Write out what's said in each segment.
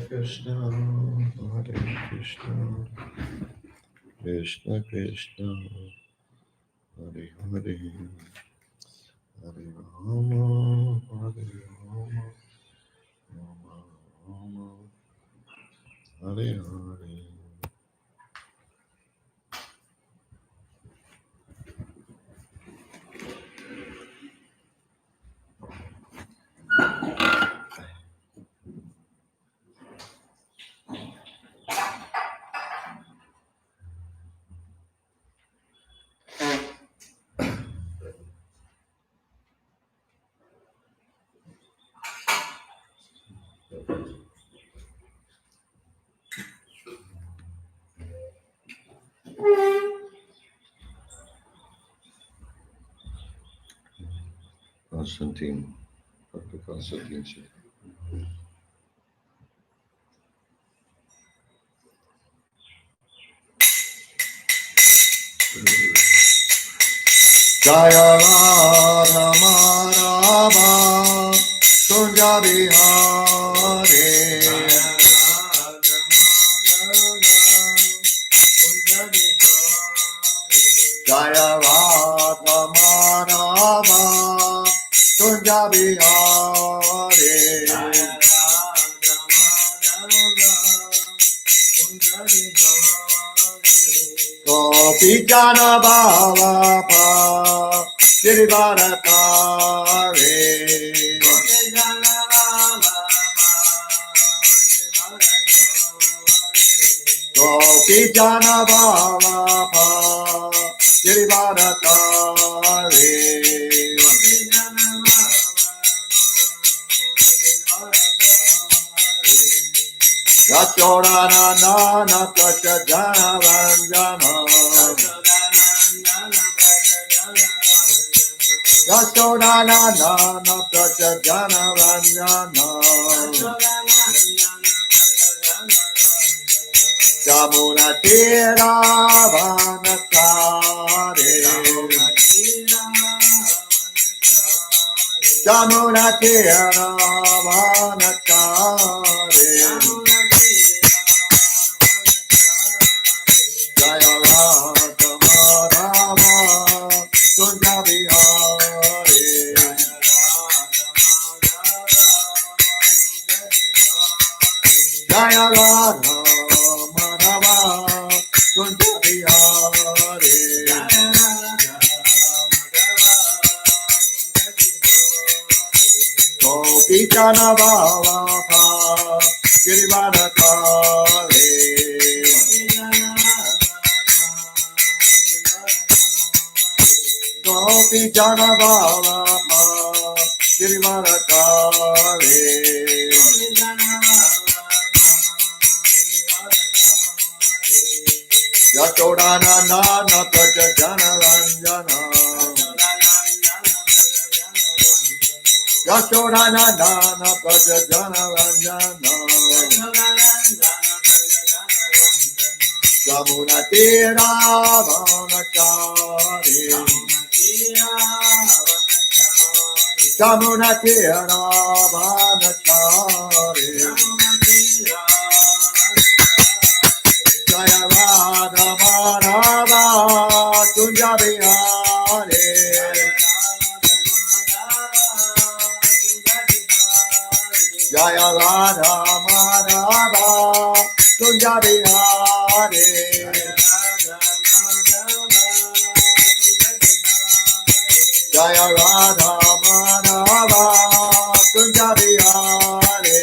Krishna, Hare Krishna, Krishna Krishna, Hare Hare, Hare Rama, Hare Rama, Rama Rama, Hare Hare. Constantine, Dr. Constantine. Jaya Radha Madhava Kunja Bihare. Jaya Radha Madhava Kunja Bihare. Gopi Jana Bhava Pa Girivarakare. Gopi Jana Bhava Pa Girivarakare. Yashodhana Nana Kacha Jana Vanjana. Yashodhana Nana Kacha Jana Vanjana. Jamuna Tira Vanakare. Jamuna Tira Vanakare. Jaya Radha Madhava Kunja Bihare. Jaya Radha Madhava Kunja Bihare. Gopi Jana Bhava Pa Girivarakare. Gopi Jana Bhava Pa Girivarakare. Yashodhana Nana Kacha Jana Vanjana. Yashodhana Nana Kacha Jana Vanjana. Jamuna Tira Vanakare. Jamuna Tira Vanakare. Jaya Radha Madhava Kunja Bihare. Jaya Radha Madhava Kunja Bihare. Jaya Radha Madhava Kunja Bihare.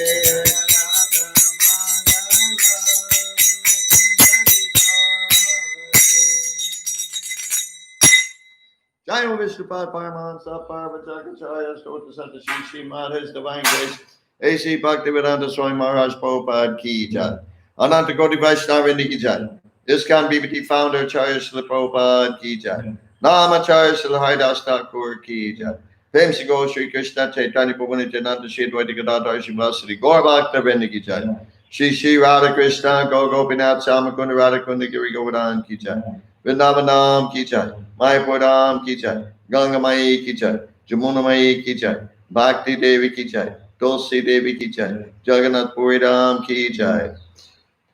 Jaya Vishnupad Paramahansa Parvacharya Stota Santa Shri Srimad His Divine Grace A.C. Bhaktivedanta Swami Maharaj Prabhupada Ki Jai. Ananta Koti Vaishnavindi Ki Jai. ISKCON BBT Founder Acharya Srila Prabhupada Ki Jai. Namacharya Srila Haridas Thakur Ki Jai. Prem Go Shri Krishna Chaitanya Prabhu Nityananda Shri Advaita Gadadhar Shivasri Gaur Bhaktivinoda Ki Jai. Shri Shri Radha Krishna Go Gopinath Samakunda Radhakunda Giri Govardhan Ki Jai. Vrindavanam Ki Jai. Mayapur Dham Ki Jai. Ganga Mai Ki Jai. Jamuna Mai Ki Jai. Bhakti Devi Ki Jai. Tulsi Devi ki jai. Jagannath Puri Dham ki jai.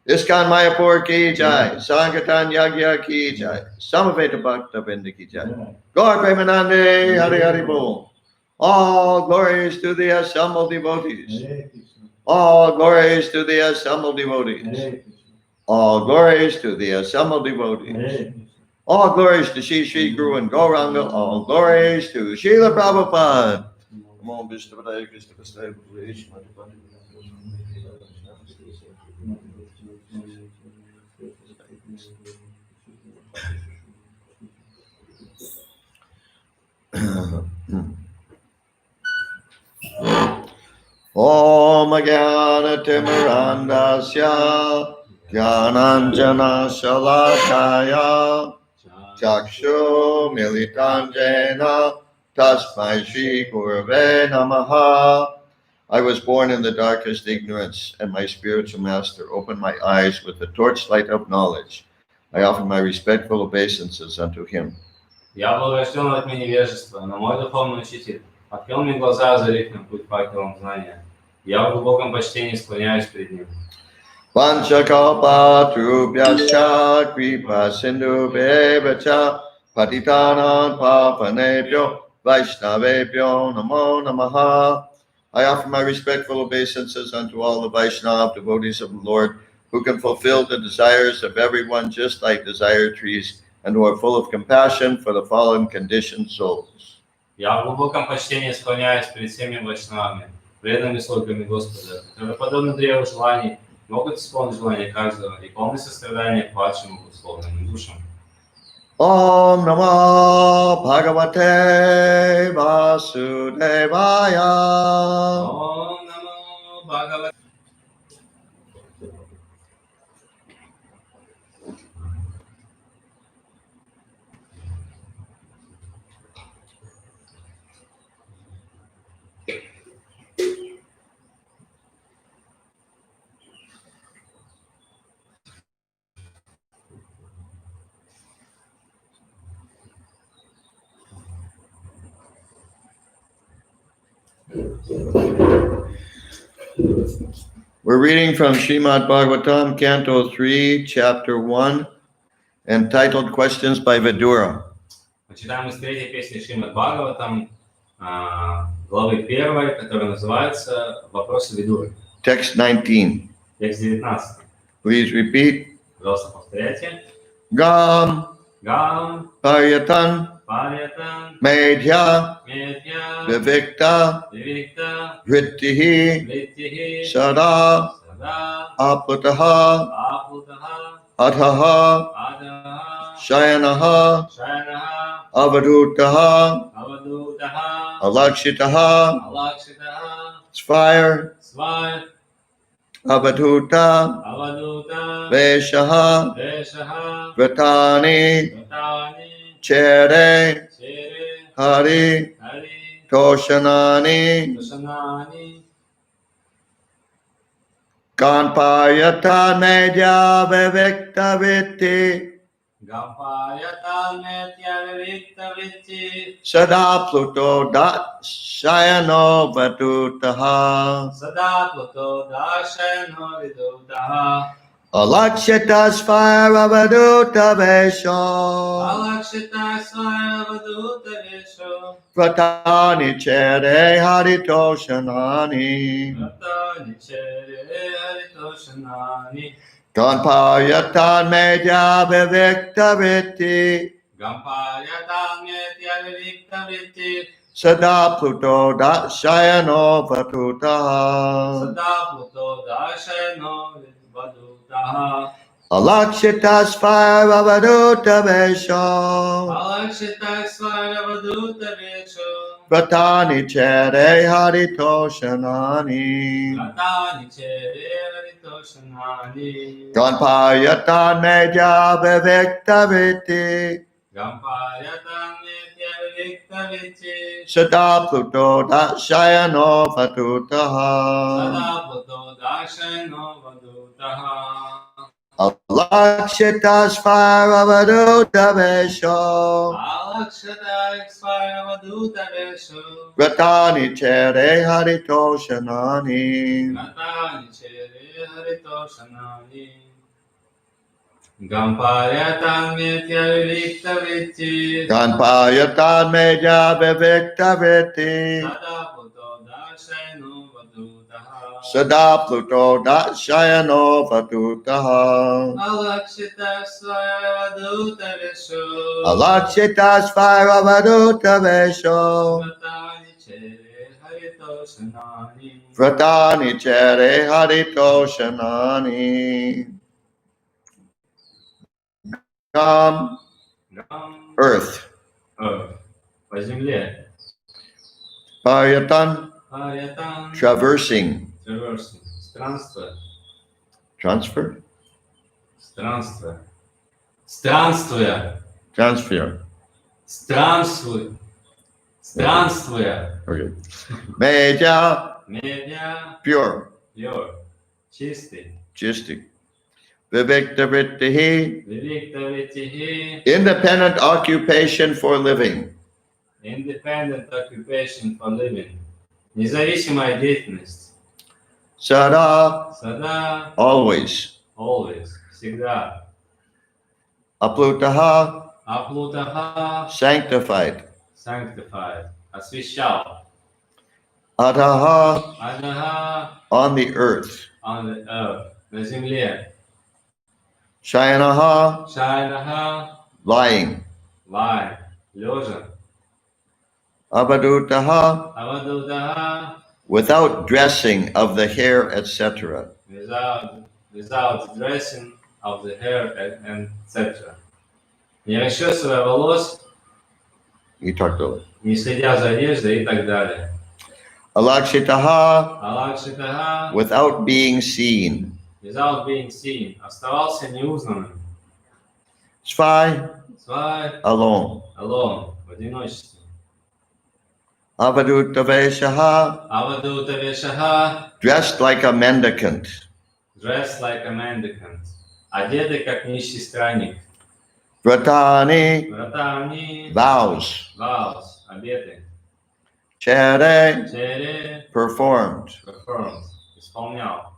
ISKCON Mayapur ki jai. Sankirtan Yagya ki jai. Samaveta Bhakta Vrinda ki jai. Gaur Premanande Hari Hari Bol. All glories to the assembled devotees. All glories to the assembled devotees. All glories to the assembled devotees. All glories to Shri Guru and Gauranga. All glories to Srila Prabhupada. Namo Vishnupadaya Krishna Prasthaya Bhuvesha Om Jnana Timirandasya Jnananjana Shalakaya Chakshu Militanjena Tasmai Shri Gurave Namaha. I was born in the darkest ignorance, and my spiritual master opened my eyes with the torchlight of knowledge. I offer my respectful obeisances unto him. Я был рожден во тьме невежества, но мой духовный учитель открыл мне глаза, озарив мне путь факелом знания. Я в глубоком почтении склоняюсь перед ним. Panchakalpatrubhyascha kripa sindhubheva patitanam pavanebhyo vaishnavebhyo namo namaha. I offer my respectful obeisances unto all the Vaishnava devotees of the Lord, who can fulfill the desires of everyone just like desire trees, and who are full of compassion for the fallen conditioned souls. Я в глубоком почтении склоняюсь перед всеми вайшнавами, преданными слугами Господа, которые, подобно древу желаний, могут исполнить желания каждого и полное сострадание к падшим и условным душам. Om Namo Bhagavate Vasudevaya. Om Namo Bhagavate. We're reading from Srimad Bhagavatam, Canto 3, Chapter 1, entitled Questions by Vidura. Мы читаем из третьей песни Шримад Бхагаватам, главы 1, которая называется «Вопросы Видуры». Text 19. Текст 19. Please repeat. Пожалуйста, повторяйте. Gam Гам, Paryatan Парьятан, Medhya Медья, Vivikta Вивикта, Vrittihi Вриттихи, Sada Сада, Aputaha Аплутаха, Athaha Адаха, Shayanaha Шайнаха, Avadutaha Авадутаха, Alakshitaha Алакшитаха, Spire Свай, Avaduta Авадута, Veshaha Вешаха, Vratani Ватани, Chere Чере, Hari Хари, Toshanani Душанани, Kanpayata Medya Vivikta Vitti Гампаятан, Медья, Вивикта, Вритти, Sada Pluto Dat Shayano Vadutaha Сада Плуто, Дашено, Видутаха, Alakshita Spire Avaduta Vesho Алакшита, Свая, Авадута, Вешу, Pratani Chere Haritoshanani Вратани, Чере, Харитошанани, Kanpayatan Medya Vivikta Vitti Гампаятан, Медья, Вивикта, Вритти, Sada Pluto Dat Shayano Vadutaha Сада Плуто, Дашено, Видутаха, Alakshita Spire Avaduta Vesho Алакшита, Свая, Авадута, Вешу, Pratani Chere Haritoshanani Вратани, Чере, Харитошанани, Kanpayatan Medya Vivikta Vitti Гампаятан, Медья, Вивикта, Вритти, Sada Pluto Dat Shayano Vadutaha Сада Плуто, Дашено, Вадутаха, Alakshita Svaravaduta Vesho Alakshata Svaravaduta Vesho Ratani Chere Haritoshanani Natani Chere Haritoshanani Gampayatan Metya Vivikta Vitti Ganpayatan Medya Vivikta Viti Sada Puto Darshayano Vadutaha Sada Pluto Dashayano Vatutaha Alakshita Svaravaduta Vesho Alakshita Svaravaduta Vesho Natani Chere Haritoshanani Vratani Chere Haritoshanani Gam Гам, Earth по земле. Payatan Ариатан, Traversing traversing, странство, Transfer странство, странствуя, Transfer странствуя, странствуя, Okay Medya медиа, Pure пьер, чистый, Jistic Vivikta Vitihi вивикта витихи, Independent occupation for living independent occupation for living, независимая деятельность, Sada сада, always always, всегда, Aplutaha аплутаха, sanctified sanctified, освящал, Ataha Адаха, on the earth on the earth, на земле, Shayanaha Шайнаха, lying лай, лежа, Abadutaha Авадудаха, without dressing of the hair etc. without dressing of the hair and etc. Не расчесывая волос, He talked about it. не следя за одеждой и так далее. Alakshitaha Алакшитаха, without being seen without being seen, оставался неузнанным. Svai Свай, alone alone, в одиночестве. Avadutaveshaha Авадутавешаха, dressed like a mendicant dressed like a mendicant, одетый как нищий странник. Vratani Вратани, vows vows, обеты. Chere Чере, performed performed, исполнял.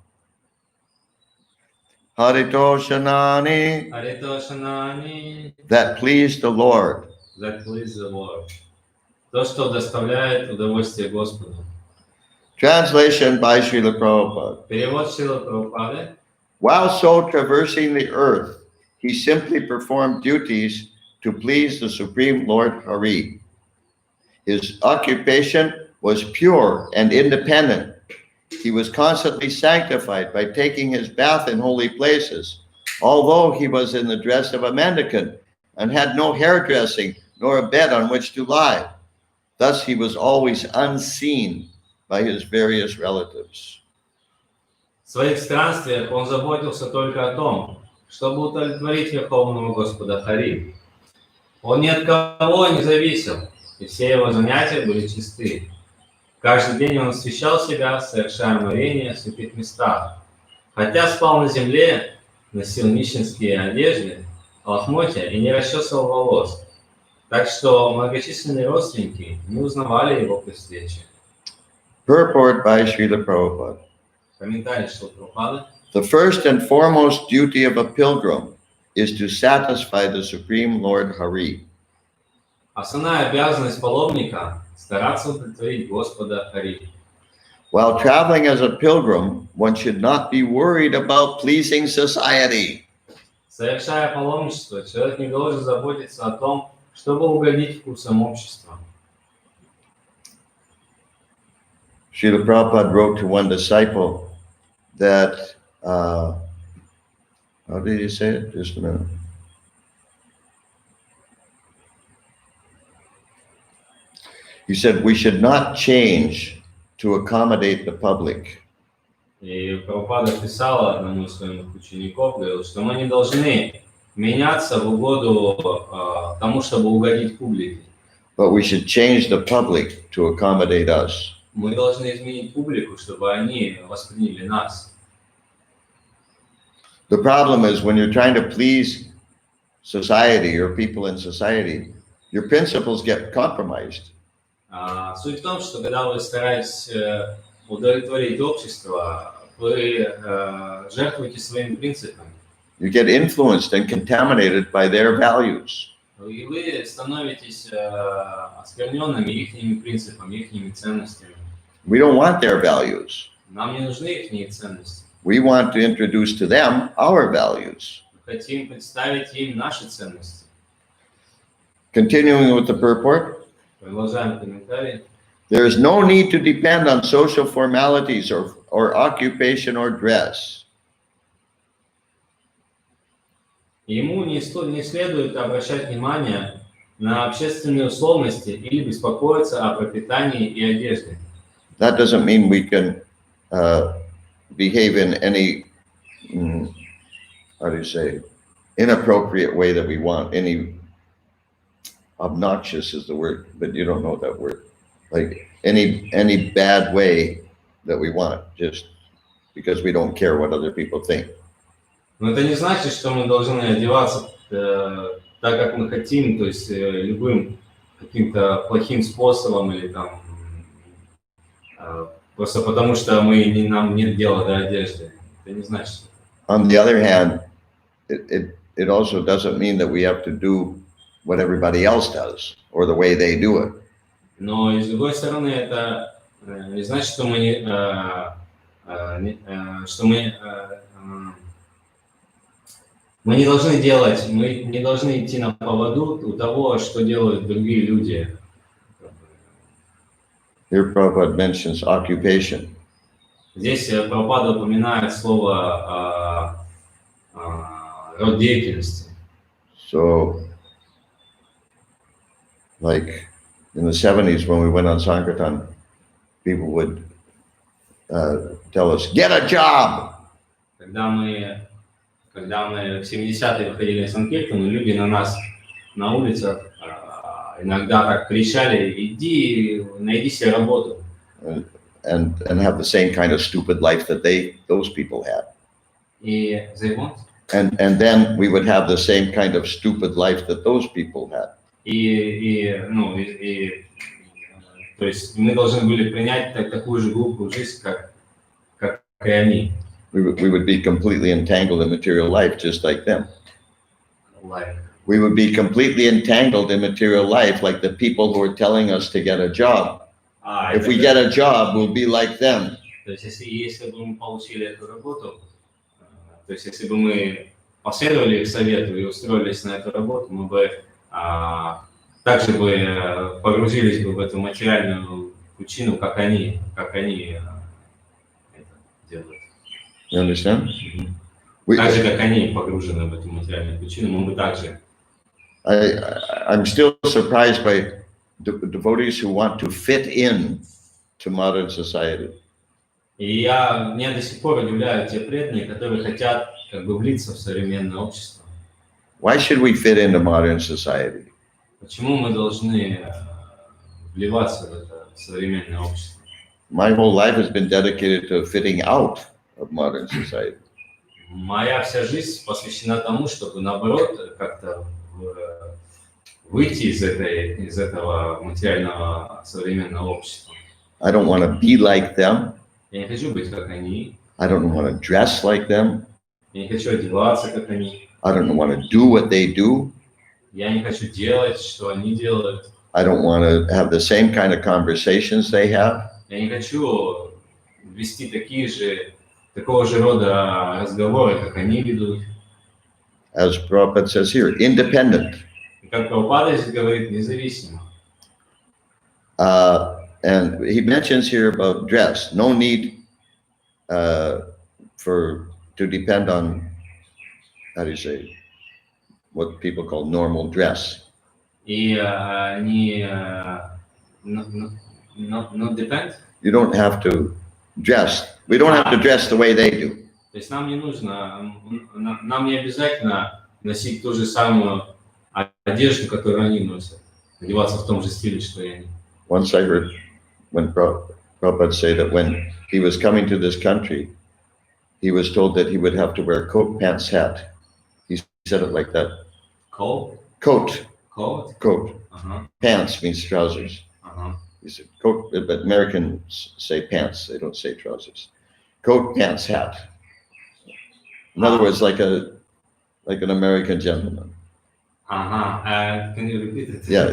Haritoshanani Аритошанани, that pleased the Lord that please the Lord. То, что доставляет удовольствие Господу. Translation by Srila Prabhupada. Перевод Шрилы Прабхупады. While so traversing the earth, he simply performed duties to please the Supreme Lord Hari. His occupation was pure and independent. He was constantly sanctified by taking his bath in holy places, although he was in the dress of a mendicant and had no hairdressing nor a bed on which to lie. Thus he was always unseen by his various relatives. В своих странствиях он заботился только о том, чтобы удовлетворить Верховного Господа Хари. Он ни от кого не зависел, и все его занятия были чисты. Каждый день он освящал себя, совершая омовение в святых местах. Хотя спал на земле, носил нищенские одежды, лохмотья и не расчесывал волос. Так что многочисленные родственники не узнавали его при встрече. Purport by Srila Prabhupada. Комментарий Шрилы Прабхупады. The first and foremost duty of a pilgrim is to satisfy the Supreme Lord Hari. Основная обязанность паломника – стараться удовлетворить Господа Хари. While traveling as a pilgrim, one should not be worried about pleasing society. Совершая паломничество, человек не должен заботиться о том, чтобы угодить вкусам общества. Srila Prabhupada wrote to one disciple that, how did he say it? Just a minute. He said, we should not change to accommodate the public. И Прабхупада писал одному из своих учеников, говорил, что мы не должны меняться в угоду тому, чтобы угодить публике. But we should change the public to accommodate us. Мы должны изменить публику, чтобы они восприняли нас. The problem is when you're trying to please society or people in society, your principles get compromised. Суть в том, что когда вы стараетесь удовлетворить общество, вы жертвуете своими принципами. You get influenced and contaminated by their values. И вы становитесь оскверненными ихними принципами, ихними ценностями. We don't want their values. Нам не нужны их ценности. We want to introduce to them our values. Мы хотим представить им наши ценности. Continuing with the purport. Продолжаем комментарий. There is no need to depend on social formalities or occupation or dress. Ему не следует обращать внимание на общественные условности или беспокоиться о пропитании и одежде. That doesn't mean we can behave in any, inappropriate way that we want. Any obnoxious is the word, but you don't know that word. Like any bad way that we want, just because we don't care what other people think. Но это не значит, что мы должны одеваться так, как мы хотим, то есть любым каким-то плохим способом или там просто потому, что нам нет дела до одежды. Это не значит. On the other hand, it also doesn't mean that we have to do what everybody else does or the way they do it. Но и с другой стороны, это не значит, что мы не должны делать, мы не должны идти на поводу у того, что делают другие люди. Here Prabhupada mentions occupation. Здесь Прабхупада упоминает слово род деятельности. So, like in the 70s when we went on Sankirtan, people would tell us, get a job! Когда мы в 70-е выходили на Санкиртан, люди на нас на улицах иногда так кричали: иди, найди себе работу. And have the same kind of stupid life that those people had. И And then we would have the same kind of stupid life that those people had. То есть мы должны были принять такую же глупую жизнь, как и они. We would be completely entangled in material life just like them. We would be completely entangled in material life like the people who are telling us to get a job. If we get a job, we'll be like them. То есть если бы мы получили эту работу, то есть если бы мы последовали их совету и устроились на эту работу, мы бы также бы погрузились бы в эту материальную пучину, как они это делают. You understand? Так же, как они погружены в эту материальную пучину, мы бы также. I'm still surprised by devotees who want to fit in to modern society. И меня до сих пор удивляют те преданные, которые хотят как бы влиться в современное общество. Why should we fit into modern society? Почему мы должны вливаться в это современное общество? My whole life has been dedicated to fitting out of modern society. Моя вся жизнь посвящена тому, чтобы наоборот как-то выйти из этого материального современного общества. I don't want to be like them. Я не хочу быть как они. I don't want to dress like them. Я не хочу одеваться как они. I don't want to do what they do. Я не хочу делать, что они делают. I don't want to have the same kind of conversations they have. Я не хочу вести такого же рода разговоры, как они ведут. As Prabhupada says here, independent. И как Прабхупада здесь говорит, независимо. And he mentions here about dress. No need to depend on, what people call normal dress. И not depend. You don't have to dress. We don't have to dress the way they do. То есть нам не обязательно носить ту же самую одежду, которую они носят, одеваться в том же стиле, что и они. Once I heard when Prabhupada say that when he was coming to this country, he was told that he would have to wear coat, pants, hat. He said it like that. Coat? Coat, Coat? coat. Ага, Pants means trousers. ага. He said coat, but Americans say pants. They don't say trousers. Coat, pants, hat. In other words, like an American gentleman. Ага, can you repeat it? Yeah,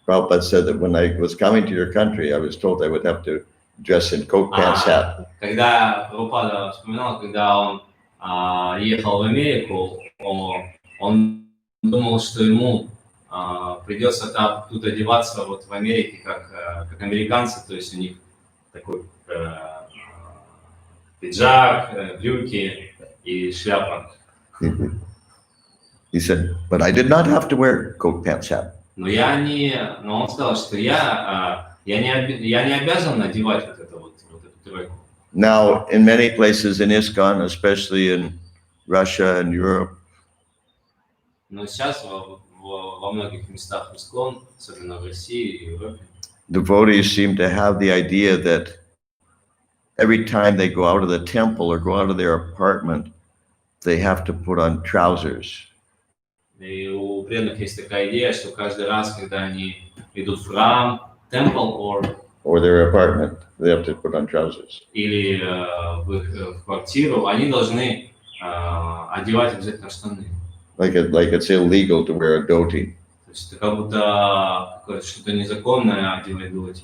Prabhupada said that when I was coming to your country, I was told I would have to dress in coat, pants, hat. Когда Прабхупада вспоминал, когда он ехал в Америку, он думал, что ему придется тут одеваться вот в Америке, как американцы, то есть у них такой пиджак, брюки и шляпа. He said, but I did not have to wear coat, pants, hat. Но он сказал, что я не обязан надевать вот эту тройку. Now, in many places in ISKCON, especially in Russia and Europe, Но сейчас во многих местах ИСККОН, особенно в России и Европе, devotees seem to have the idea that every time they go out of the temple or go out of their apartment, they have to put on trousers. И у преданных есть такая идея, что каждый раз, когда они идут в храм, temple or their apartment, they have to put on trousers. Или в квартиру, они должны одевать обязательно штаны. Like it's illegal to wear a dhoti. То есть это как будто что-то незаконное одевать доти.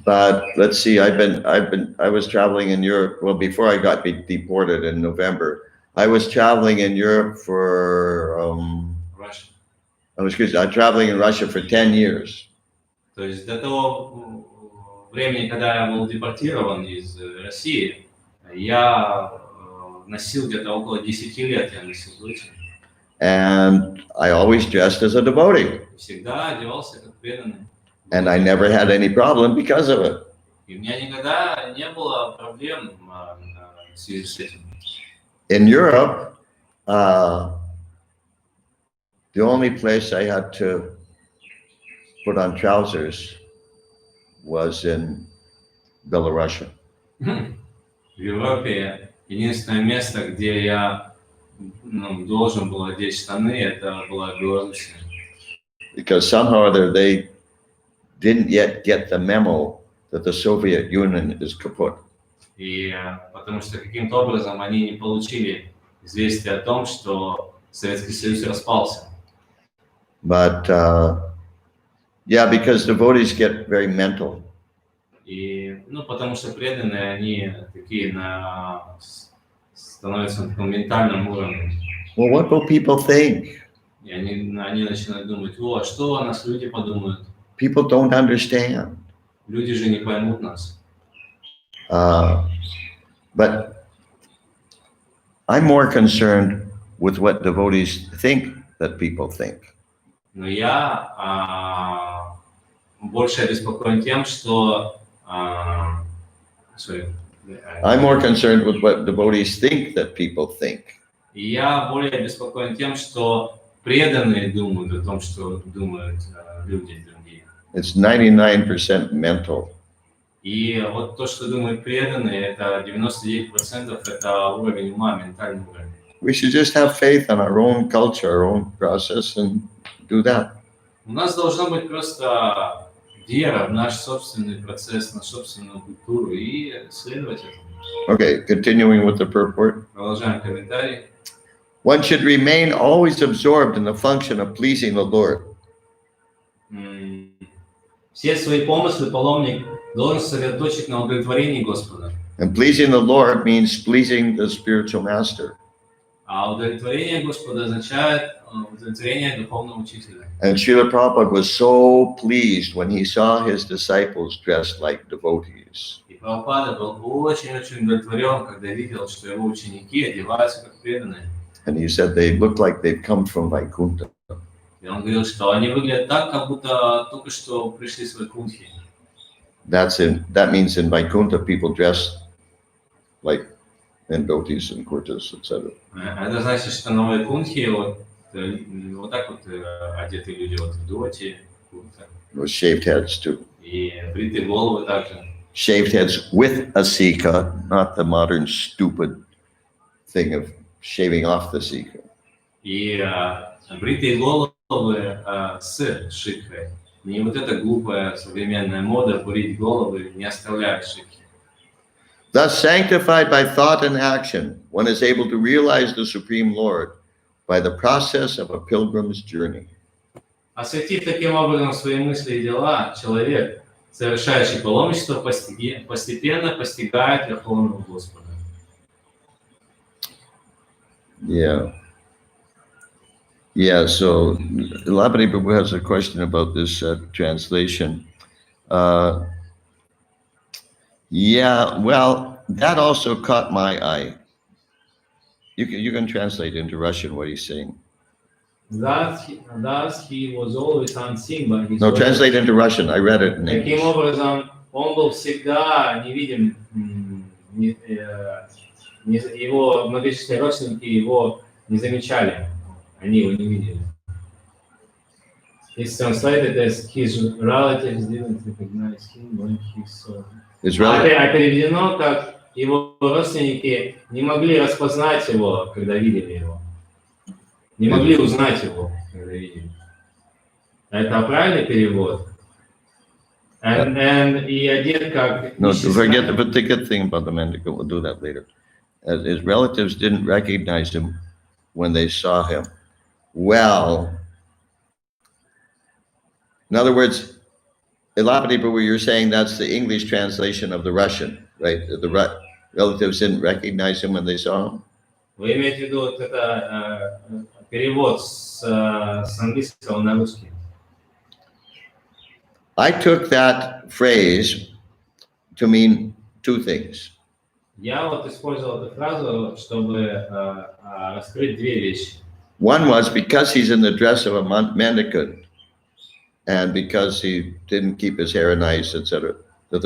But let's see, I was traveling in Europe. Well, before I got deported in November, I was traveling in Europe for Russia. I'm traveling in Russia for 10 years. То есть до того времени, когда я был депортирован из России, я носил где-то около 10 лет, я носил доти. And I always dressed as a devotee. Всегда одевался как преданный. And I never had any problem because of it. И у меня никогда не было проблем в связи с этим. In Europe, the only place I had to put on trousers was in Belarus. В Европе единственное место, где я должен был одеть штаны, это была Белоруссия. Because somehow or other they didn't yet get the memo that the Soviet Union is kaput. И потому что каким-то образом они не получили известие о том, что Советский Союз распался. But yeah, because devotees get very mental. И потому что преданные, они такие становятся на таком ментальном уровне. Well, what will people think? И они начинают думать: о, что о нас люди подумают? People don't understand. Люди же не поймут нас. But I'm more concerned with what devotees think that people think. Но я больше обеспокоен тем, что I'm more concerned with what devotees think that people think. Я более обеспокоен тем, что преданные думают о том, что думают люди другие. It's 99% mental. И вот то, что думают преданные, это 99% это уровень ума, ментальный уровень. We should just have faith in our own culture, our own process, and do that. У нас должна быть просто вера в наш собственный процесс, нашу собственную культуру и следовать этому. Okay, continuing with the purport. Продолжаем комментарий. One should remain always absorbed in the function of pleasing the Lord. Все свои помыслы паломник должен сосредоточить на удовлетворении Господа. And pleasing the Lord means pleasing the spiritual master. А удовлетворение Господа означает удовлетворение духовного учителя. And Srila Prabhupada was so pleased when he saw his disciples dressed like devotees. И Прабхупада был очень-очень удовлетворен, когда видел, что его ученики одеваются как преданные. And he said they look like they've come from Vaikuntha. И он говорил, что они выглядят так, как будто только что пришли с Вайкунтхи. That means in Vaikuntha people dress like in dhotis and kurtas, etc. Это значит, что на Вайкунтхе вот так вот одеты люди вот в доте, куртах. With shaved heads too. И бритые головы также. shaved heads with a sika, not the modern stupid thing of shaving off the sika. И бритые головы с шиквой. Не вот эта глупая современная мода брить головы, не оставляя шики. Thus, sanctified by thought and action, one is able to realize the Supreme Lord by the process of a pilgrim's journey. Осветив таким образом свои мысли и дела, человек, совершающий паломничество, постепенно постигает Верховного Господа. Yeah, so Labadi Prabhu has a question about this translation. Well, that also caught my eye. You can translate into Russian what he's saying. Thus he was always unseen by his No, translate into Russian. I read it in Таким English. образом, он был всегда невидим, его многочисленные родственники его не замечали, они его не видели. It's translated as his relatives didn't recognize him when he saw him. Переведено как его родственники не могли распознать его, когда видели его. Не могли узнать его, когда видели. Это правильный перевод? И один как... No, forget the particular thing about the mendicant. We'll do that later. His relatives didn't recognize him when they saw him. Well, in other words, Elapati, but you're saying that's the English translation of the Russian, right? The relatives didn't recognize him when they saw him? Вы имеете в виду вот это перевод с английского на русский? I took that phrase to mean two things. Я вот использовал эту фразу, чтобы раскрыть две вещи. One was because he's in the dress of a mendicant, and because he didn't keep his hair nice, etc. That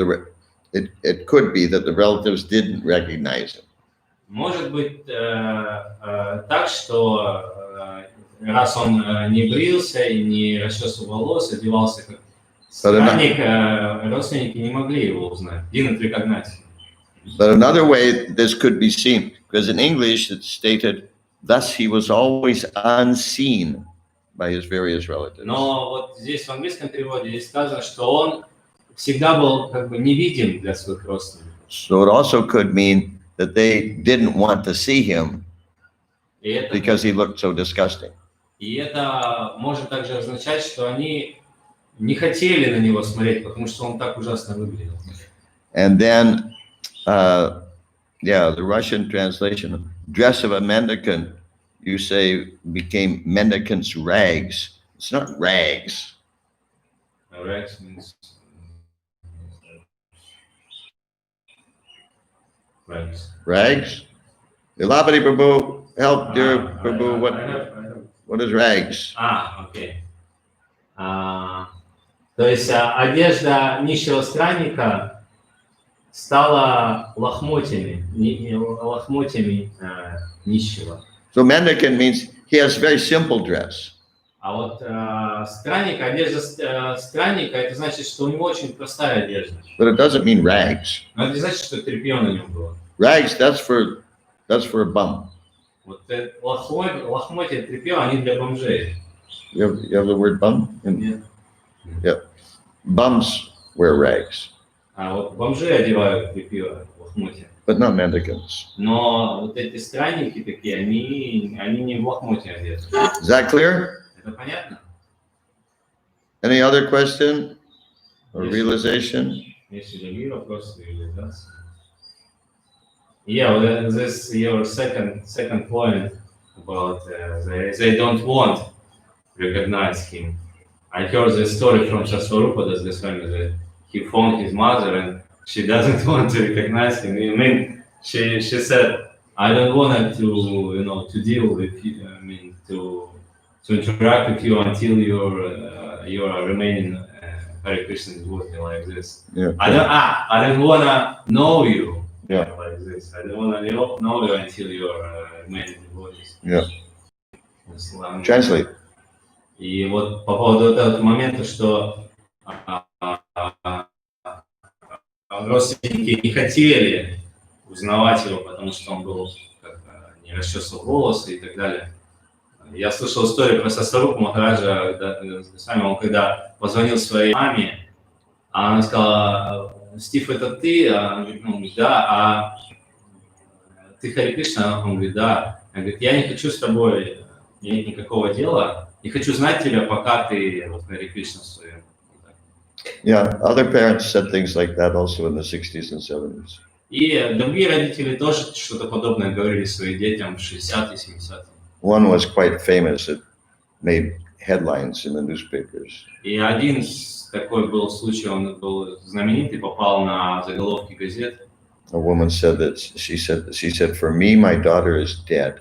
it could be that the relatives didn't recognize him. Может быть так, что раз он не брился и не расчесывал волосы, одевался как странник, родственники не могли его узнать, didn't recognize him. But another way this could be seen, because in English it's stated, thus he was always unseen by his various relatives. Но вот здесь в английском переводе здесь сказано, что он всегда был как бы невидим для своих родственников. So it also could mean that they didn't want to see him because he looked so disgusting. И это может также означать, что они не хотели на него смотреть, потому что он так ужасно выглядел. And then, the Russian translation, dress of a mendicant, you say became mendicant's rags. It's not rags. Rags means rags. Rags? Elapati Prabhu, help dear Prabhu, what is rags? Окей. То есть одежда нищего странника стала лохмотьями нищего. So mendicant means he has very simple dress. А вот странник, одежда странника, это значит, что у него очень простая одежда. But it doesn't mean rags. Но это не значит, что тряпье на нем было. Rags, that's for a bum. Вот лохмотья, тряпье, они для бомжей. You have the word bum? Нет. Yeah. Bums wear rags. А вот бомжи одевают тряпье, лохмотья. But not mendicants. Но вот эти странники такие, они не в лохмотья одеты. Is that clear? Это понятно? Any other question or realization? Есть другие вопросы, реализации? Yeah, well, this your second point about they don't want to recognize him. I heard the story from Saswarupa Das Goswami that he found his mother and she doesn't want to recognize him. I mean, she said, I don't want to deal with you. I mean, to interact with you until you are remaining Hare Krishna devotee like this. Yeah. I don't wanna know you. Yeah. Like this. I don't wanna know you until you are remaining devotees. Yeah. Translate. И вот по поводу этого момента, что родственники не хотели узнавать его, потому что он был, не расчесывал волосы и так далее. Я слышал историю про Сасарупу Махараджа, он когда позвонил своей маме, а она сказала: Стив, это ты? Он говорит, да, а ты Хари Кришна? Он говорит, да. Она говорит, я не хочу с тобой иметь никакого дела, не хочу знать тебя, пока ты вот Хари Кришна своем. Yeah, other parents said things like that also in the 60s and 70s. И другие родители тоже что-то подобное говорили своим детям в 60-е, 70-е. One was quite famous. It made headlines in the newspapers. И один такой был случай, он был знаменитый, попал на заголовки газет. A woman said that she said, for me, my daughter is dead.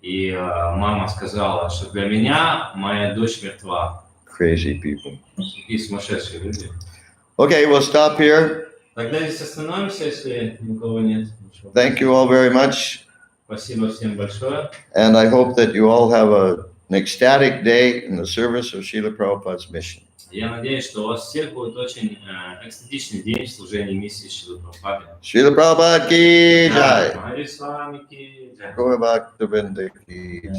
И мама сказала, что для меня моя дочь мертва. Crazy people. Такие сумасшедшие люди. Okay, we'll stop here. Тогда здесь остановимся, если никого нет. Thank you all very much. Спасибо всем большое. And I hope that you all have an ecstatic day in the service of Srila Prabhupada's mission. Я надеюсь, что у вас всех будет очень экстатичный день в служении миссии Шрилы Прабхупады. Srila Prabhupada ki jai. Хари с вами ки джай. Gaura Bhakta Vrinda ki jai.